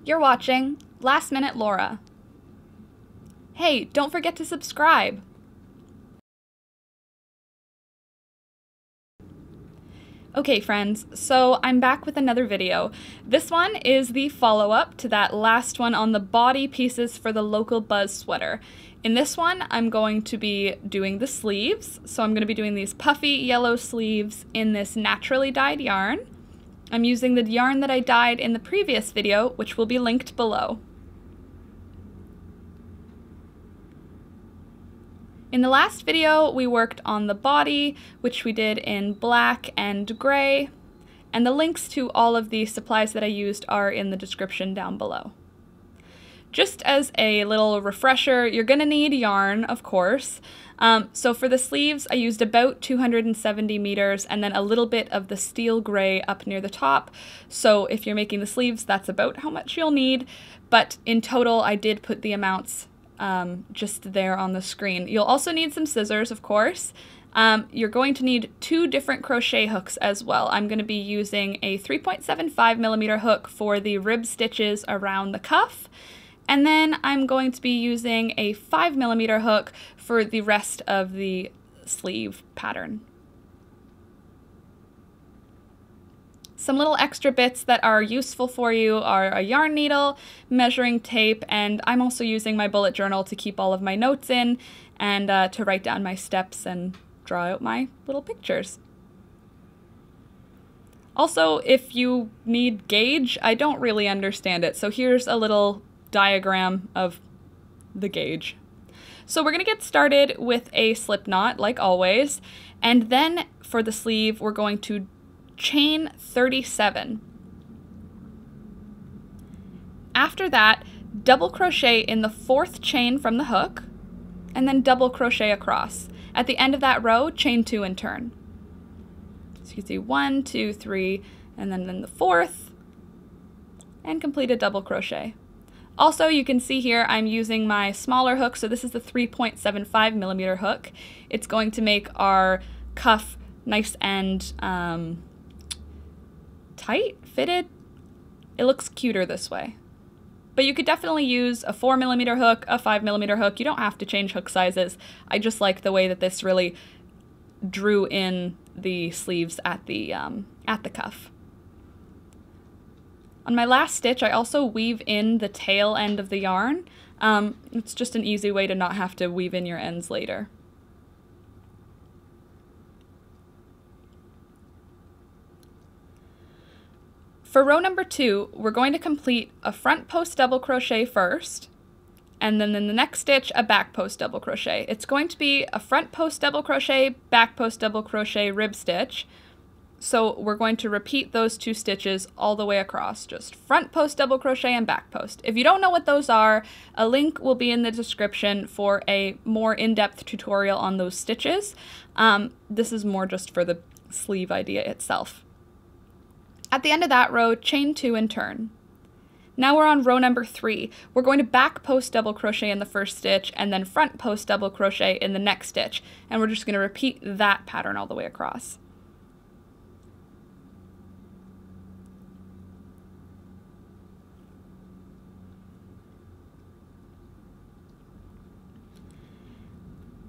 You're watching Last Minute Laura. Hey, don't forget to subscribe. Okay friends, so I'm back with another video. This one is the follow-up to that last one on the body pieces for the local buzz sweater. In this one, I'm going to be doing the sleeves. So I'm going to be doing these puffy yellow sleeves in this naturally dyed yarn. I'm using the yarn that I dyed in the previous video, which will be linked below. In the last video, we worked on the body, which we did in black and gray, and the links to all of the supplies that I used are in the description down below. Just as a little refresher, you're going to need yarn, of course. So for the sleeves, I used about 270 meters and then a little bit of the steel gray up near the top. So if you're making the sleeves, that's about how much you'll need. But in total, I did put the amounts just there on the screen. You'll also need some scissors, of course. You're going to need 2 different crochet hooks as well. I'm going to be using a 3.75 millimeter hook for the rib stitches around the cuff. And then I'm going to be using a 5 millimeter hook for the rest of the sleeve pattern. Some little extra bits that are useful for you are a yarn needle, measuring tape, and I'm also using my bullet journal to keep all of my notes in and to write down my steps and draw out my little pictures. Also, if you need gauge, I don't really understand it, so here's a little diagram of the gauge. So we're going to get started with a slip knot, like always, and then for the sleeve, we're going to chain 37. After that, double crochet in the 4th chain from the hook, and then double crochet across. At the end of that row, chain 2 and turn. So you can see 1, 2, 3, and then in the 4th, and complete a double crochet. Also, you can see here I'm using my smaller hook, so this is the 3.75 millimeter hook. It's going to make our cuff nice and tight, fitted. It looks cuter this way. But you could definitely use a 4 millimeter hook, a 5 millimeter hook. You don't have to change hook sizes. I just like the way that this really drew in the sleeves at the cuff. On my last stitch, I also weave in the tail end of the yarn. It's just an easy way to not have to weave in your ends later. For row number 2, we're going to complete a front post double crochet first, and then in the next stitch, a back post double crochet. It's going to be a front post double crochet, back post double crochet, rib stitch. So we're going to repeat those 2 stitches all the way across, just front post double crochet and back post. If you don't know what those are, a link will be in the description for a more in-depth tutorial on those stitches. This is more just for the sleeve idea itself. At the end of that row, chain 2 and turn. Now we're on row number 3. We're going to back post double crochet in the first stitch and then front post double crochet in the next stitch. And we're just going to repeat that pattern all the way across.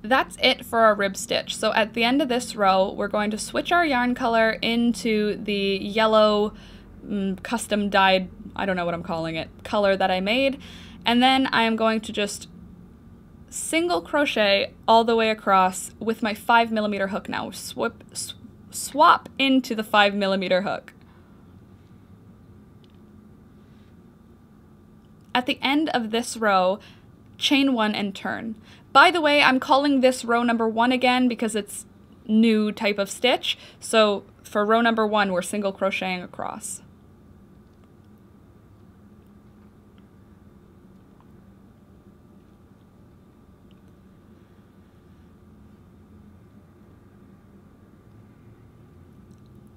That's it for our rib stitch. So at the end of this row, we're going to switch our yarn color into the yellow custom dyed, I don't know what I'm calling it, color that I made. And then I am going to just single crochet all the way across with my 5 millimeter hook now. Swap into the 5 millimeter hook. At the end of this row, chain 1 and turn. By the way, I'm calling this row number 1 again because it's new type of stitch. So for row number 1, we're single crocheting across.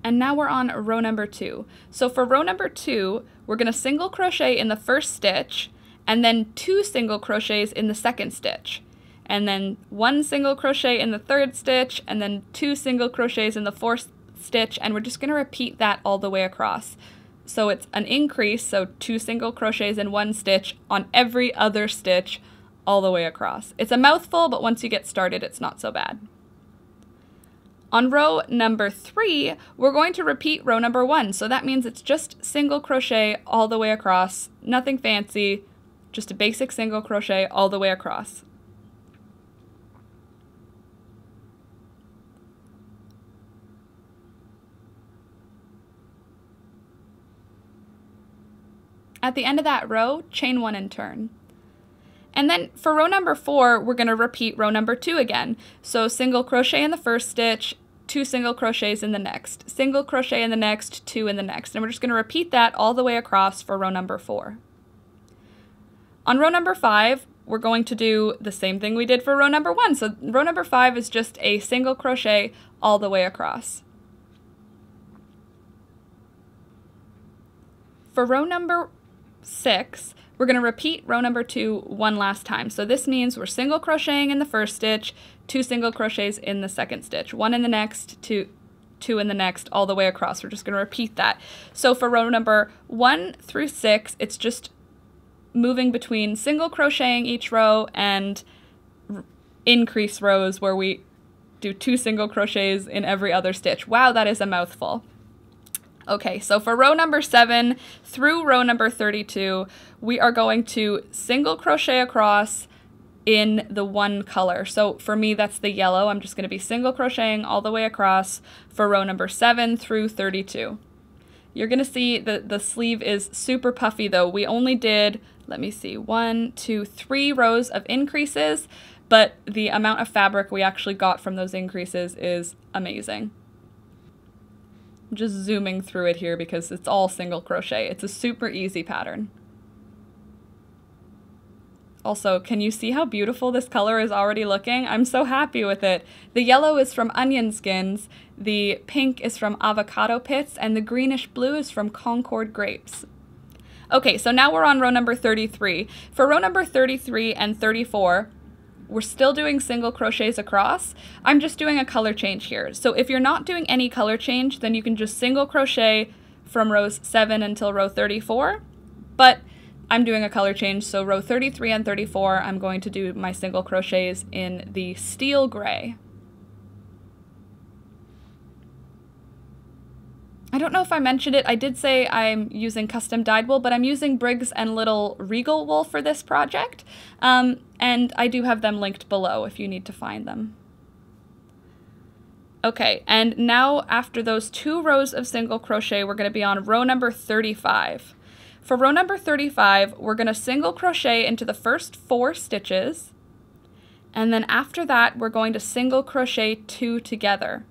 And now we're on row number 2. So for row number 2, we're going to single crochet in the first stitch and then 2 single crochets in the second stitch. And then 1 single crochet in the 3rd stitch, and then 2 single crochets in the 4th stitch, and we're just going to repeat that all the way across. So it's an increase, so 2 single crochets in 1 stitch on every other stitch all the way across. It's a mouthful, but once you get started, it's not so bad. On row number 3, we're going to repeat row number 1. So that means it's just single crochet all the way across, nothing fancy, just a basic single crochet all the way across. At the end of that row, chain 1 and turn. And then for row number 4, we're going to repeat row number 2 again. So single crochet in the first stitch, 2 single crochets in the next, single crochet in the next, 2 in the next. And we're just going to repeat that all the way across for row number 4. On row number 5, we're going to do the same thing we did for row number 1. So row number 5 is just a single crochet all the way across. For row number 6, we're going to repeat row number 2 one last time. So this means we're single crocheting in the first stitch, 2 single crochets in the second stitch, 1 in the next, 2 in the next, all the way across. We're just going to repeat that. So for row number 1 through 6, it's just moving between single crocheting each row and increase rows where we do 2 single crochets in every other stitch. Wow, that is a mouthful. Okay, so for row number 7 through row number 32, we are going to single crochet across in the one color. So for me, that's the yellow. I'm just going to be single crocheting all the way across for row number 7 through 32. You're going to see that the sleeve is super puffy though. We only did, let me see, 1, 2, 3 rows of increases, but the amount of fabric we actually got from those increases is amazing. I'm just zooming through it here because it's all single crochet. It's a super easy pattern. Also, can you see how beautiful this color is already looking? I'm so happy with it. The yellow is from onion skins, the pink is from avocado pits, and the greenish blue is from Concord grapes. Okay, so now we're on row number 33. For row number 33 and 34, we're still doing single crochets across. I'm just doing a color change here. So if you're not doing any color change, then you can just single crochet from rows 7 until row 34. But I'm doing a color change, so row 33 and 34, I'm going to do my single crochets in the steel gray. I don't know if I mentioned it, I did say I'm using custom dyed wool, but I'm using Briggs & Little Regal wool for this project, and I do have them linked below if you need to find them. Okay, and now after those 2 rows of single crochet, we're going to be on row number 35. For row number 35, we're going to single crochet into the first 4 stitches, and then after that, we're going to single crochet 2 together.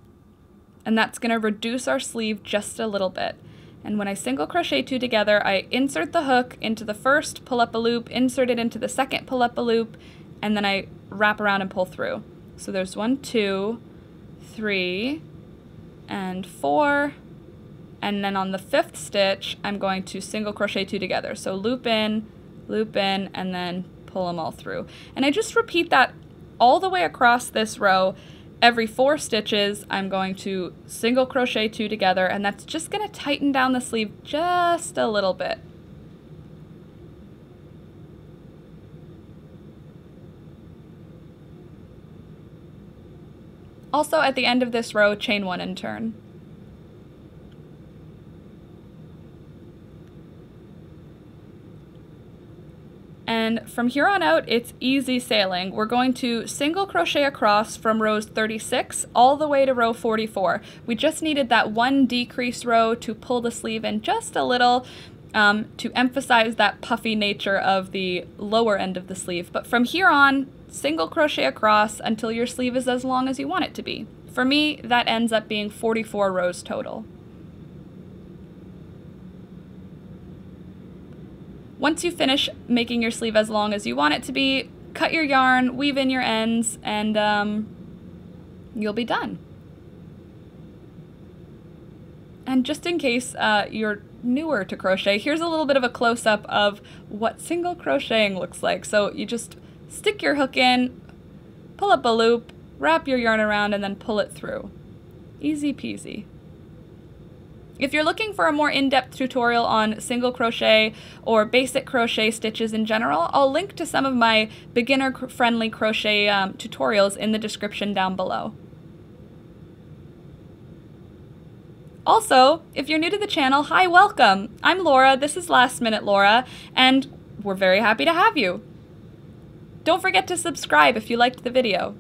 And that's going to reduce our sleeve just a little bit. And when I single crochet 2 together, I insert the hook into the first, pull up a loop, insert it into the second, pull up a loop, and then I wrap around and pull through. So there's 1, 2, 3, and 4, and then on the 5th stitch, I'm going to single crochet 2 together. So loop in, and then pull them all through. And I just repeat that all the way across this row. Every 4 stitches, I'm going to single crochet 2 together, and that's just going to tighten down the sleeve just a little bit. Also, at the end of this row, chain 1 and turn. And from here on out, it's easy sailing. We're going to single crochet across from rows 36 all the way to row 44. We just needed that 1 decrease row to pull the sleeve in just a little to emphasize that puffy nature of the lower end of the sleeve. But from here on, single crochet across until your sleeve is as long as you want it to be. For me, that ends up being 44 rows total. Once you finish making your sleeve as long as you want it to be, cut your yarn, weave in your ends, and you'll be done. And just in case you're newer to crochet, here's a little bit of a close-up of what single crocheting looks like. So you just stick your hook in, pull up a loop, wrap your yarn around, and then pull it through. Easy peasy. If you're looking for a more in-depth tutorial on single crochet or basic crochet stitches in general, I'll link to some of my beginner-friendly crochet tutorials in the description down below. Also, if you're new to the channel, hi, welcome! I'm Laura, this is Last Minute Laura, and we're very happy to have you. Don't forget to subscribe if you liked the video.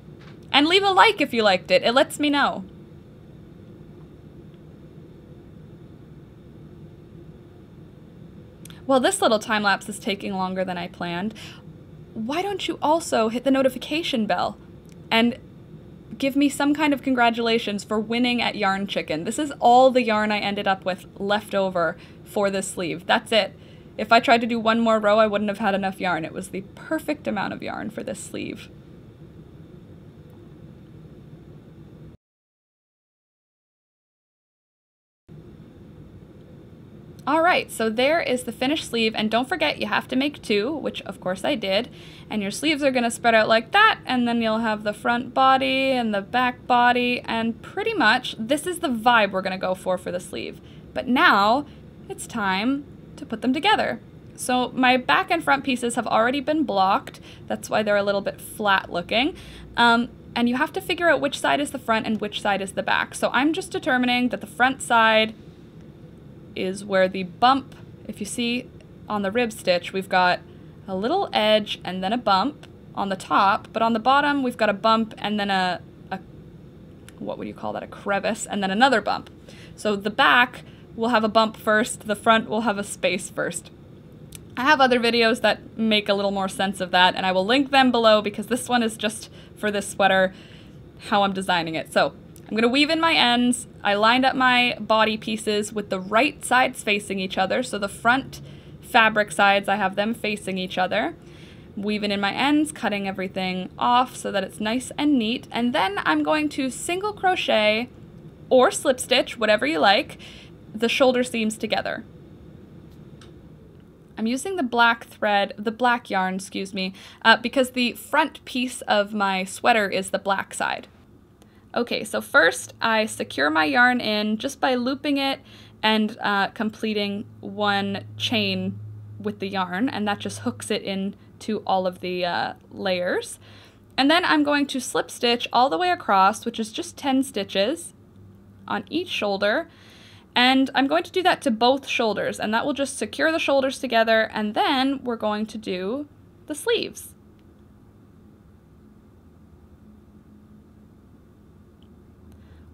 And leave a like if you liked it, it lets me know. Well, this little time lapse is taking longer than I planned. Why don't you also hit the notification bell and give me some kind of congratulations for winning at Yarn Chicken. This is all the yarn I ended up with left over for this sleeve. That's it. If I tried to do one more row, I wouldn't have had enough yarn. It was the perfect amount of yarn for this sleeve. Alright, so there is the finished sleeve, and don't forget you have to make two, which of course I did, and your sleeves are going to spread out like that, and then you'll have the front body and the back body, and pretty much this is the vibe we're going to go for the sleeve. But now it's time to put them together. So my back and front pieces have already been blocked, that's why they're a little bit flat looking, and you have to figure out which side is the front and which side is the back. So I'm just determining that the front side is where the bump, if you see on the rib stitch, we've got a little edge and then a bump on the top, but on the bottom we've got a bump and then a what would you call that, a crevice, and then another bump. So the back will have a bump first, the front will have a space first. I have other videos that make a little more sense of that, and I will link them below because this one is just for this sweater, how I'm designing it. So I'm going to weave in my ends. I lined up my body pieces with the right sides facing each other. So the front fabric sides, I have them facing each other. Weaving in my ends, cutting everything off so that it's nice and neat. And then I'm going to single crochet or slip stitch, whatever you like, the shoulder seams together. I'm using the black thread, the black yarn, excuse me, because the front piece of my sweater is the black side. Okay, so first I secure my yarn in just by looping it and completing one chain with the yarn, and that just hooks it into all of the layers. And then I'm going to slip stitch all the way across, which is just 10 stitches on each shoulder, and I'm going to do that to both shoulders, and that will just secure the shoulders together, and then we're going to do the sleeves.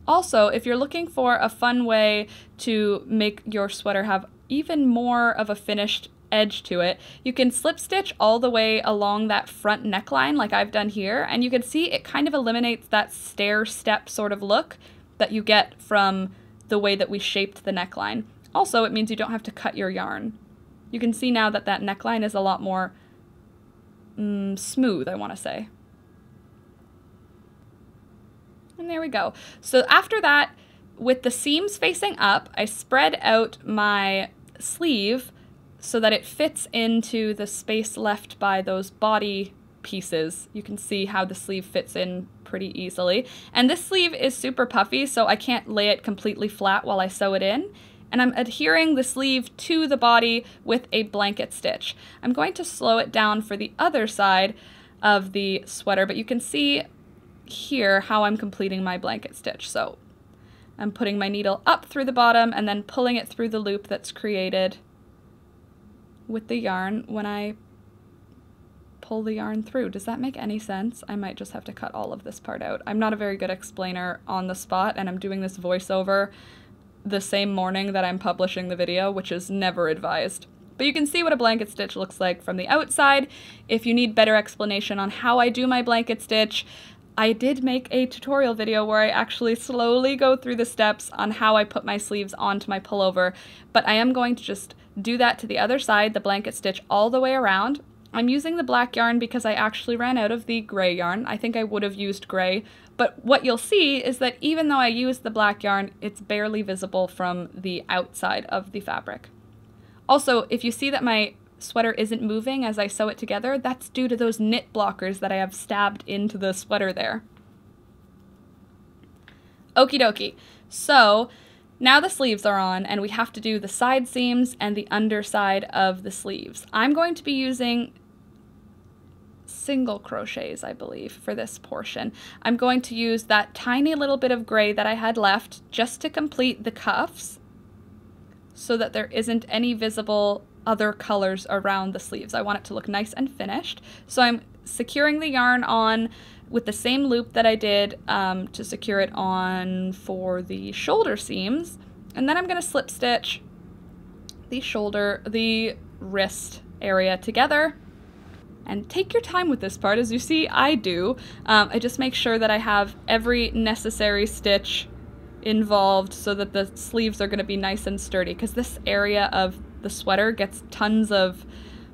Also, if you're looking for a fun way to make your sweater have even more of a finished edge to it, you can slip stitch all the way along that front neckline like I've done here, and you can see it kind of eliminates that stair step sort of look that you get from the way that we shaped the neckline. Also, it means you don't have to cut your yarn. You can see now that that neckline is a lot more smooth, I want to say. And there we go. So after that, with the seams facing up, I spread out my sleeve so that it fits into the space left by those body pieces. You can see how the sleeve fits in pretty easily. And this sleeve is super puffy, so I can't lay it completely flat while I sew it in. And I'm adhering the sleeve to the body with a blanket stitch. I'm going to slow it down for the other side of the sweater, but you can see here how I'm completing my blanket stitch. So I'm putting my needle up through the bottom and then pulling it through the loop that's created with the yarn when I pull the yarn through. Does that make any sense? I might just have to cut all of this part out. I'm not a very good explainer on the spot, and I'm doing this voiceover the same morning that I'm publishing the video, which is never advised. But you can see what a blanket stitch looks like from the outside. If you need better explanation on how I do my blanket stitch, I did make a tutorial video where I actually slowly go through the steps on how I put my sleeves onto my pullover, but I am going to just do that to the other side, the blanket stitch all the way around. I'm using the black yarn because I actually ran out of the gray yarn. I think I would have used gray, but what you'll see is that even though I used the black yarn, it's barely visible from the outside of the fabric. Also, if you see that my sweater isn't moving as I sew it together, that's due to those knit blockers that I have stabbed into the sweater there. Okie dokie. So Now the sleeves are on, and we have to do the side seams and the underside of the sleeves. I'm going to be using single crochets, I believe, for this portion. I'm going to use that tiny little bit of gray that I had left just to complete the cuffs so that there isn't any visible other colors around the sleeves. I want it to look nice and finished. So I'm securing the yarn on with the same loop that I did to secure it on for the shoulder seams. And then I'm going to slip stitch the wrist area together. And take your time with this part, as you see I do. I just make sure that I have every necessary stitch involved so that the sleeves are going to be nice and sturdy, because this area of the sweater gets tons of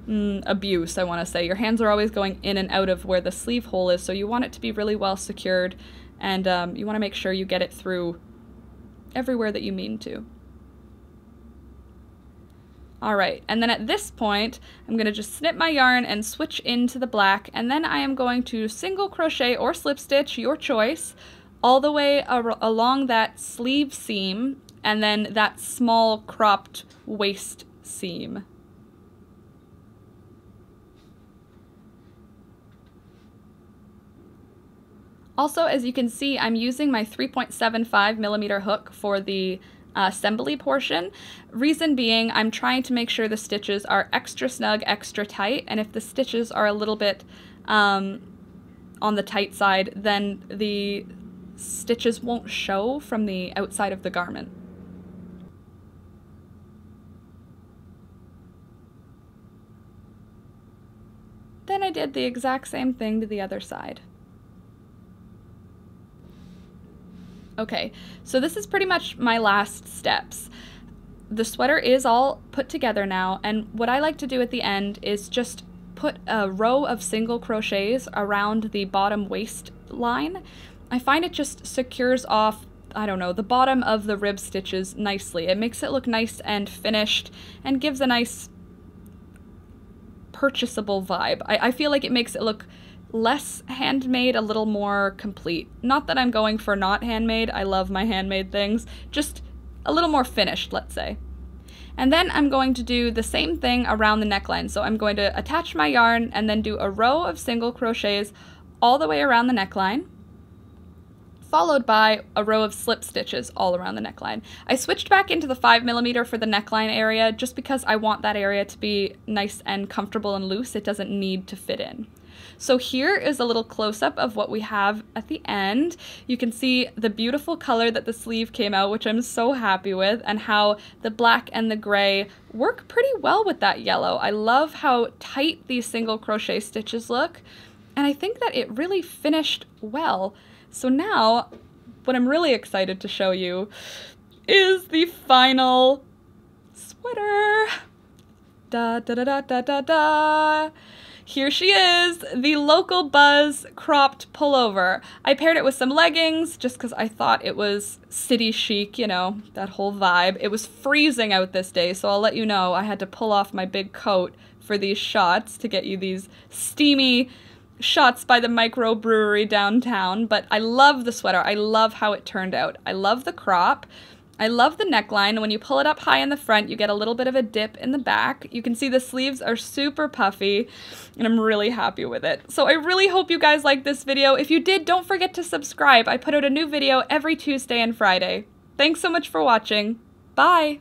abuse, I want to say. Your hands are always going in and out of where the sleeve hole is, so you want it to be really well secured, and you want to make sure you get it through everywhere that you mean to. Alright, and then at this point, I'm going to just snip my yarn and switch into the black, and then I am going to single crochet or slip stitch, your choice, all the way along that sleeve seam, and then that small cropped waist seam. Also, as you can see, I'm using my 3.75mm hook for the assembly portion. Reason being, I'm trying to make sure the stitches are extra snug, extra tight, and if the stitches are a little bit on the tight side, then the stitches won't show from the outside of the garment. Then I did the exact same thing to the other side. Okay, so this is pretty much my last steps. The sweater is all put together now, and what I like to do at the end is just put a row of single crochets around the bottom waist line. I find it just secures off, I don't know, the bottom of the rib stitches nicely. It makes it look nice and finished and gives a nice purchasable vibe. I feel like it makes it look less handmade, a little more complete. Not that I'm going for not handmade, I love my handmade things, just a little more finished, let's say. And then I'm going to do the same thing around the neckline. So I'm going to attach my yarn and then do a row of single crochets all the way around the neckline, followed by a row of slip stitches all around the neckline. I switched back into the 5mm for the neckline area just because I want that area to be nice and comfortable and loose. It doesn't need to fit in. So here is a little close-up of what we have at the end. You can see the beautiful color that the sleeve came out, which I'm so happy with, and how the black and the gray work pretty well with that yellow. I love how tight these single crochet stitches look, and I think that it really finished well. So now, what I'm really excited to show you is the final sweater. Da da da da da da da. Here she is, the Local Buzz cropped pullover. I paired it with some leggings just because I thought it was city chic, you know, that whole vibe. It was freezing out this day, so I'll let you know I had to pull off my big coat for these shots to get you these steamy shots by the microbrewery downtown. But I love the sweater. I love how it turned out. I love the crop. I love the neckline. When you pull it up high in the front, you get a little bit of a dip in the back. You can see the sleeves are super puffy, and I'm really happy with it. So I really hope you guys liked this video. If you did, don't forget to subscribe. I put out a new video every Tuesday and Friday. Thanks so much for watching. Bye!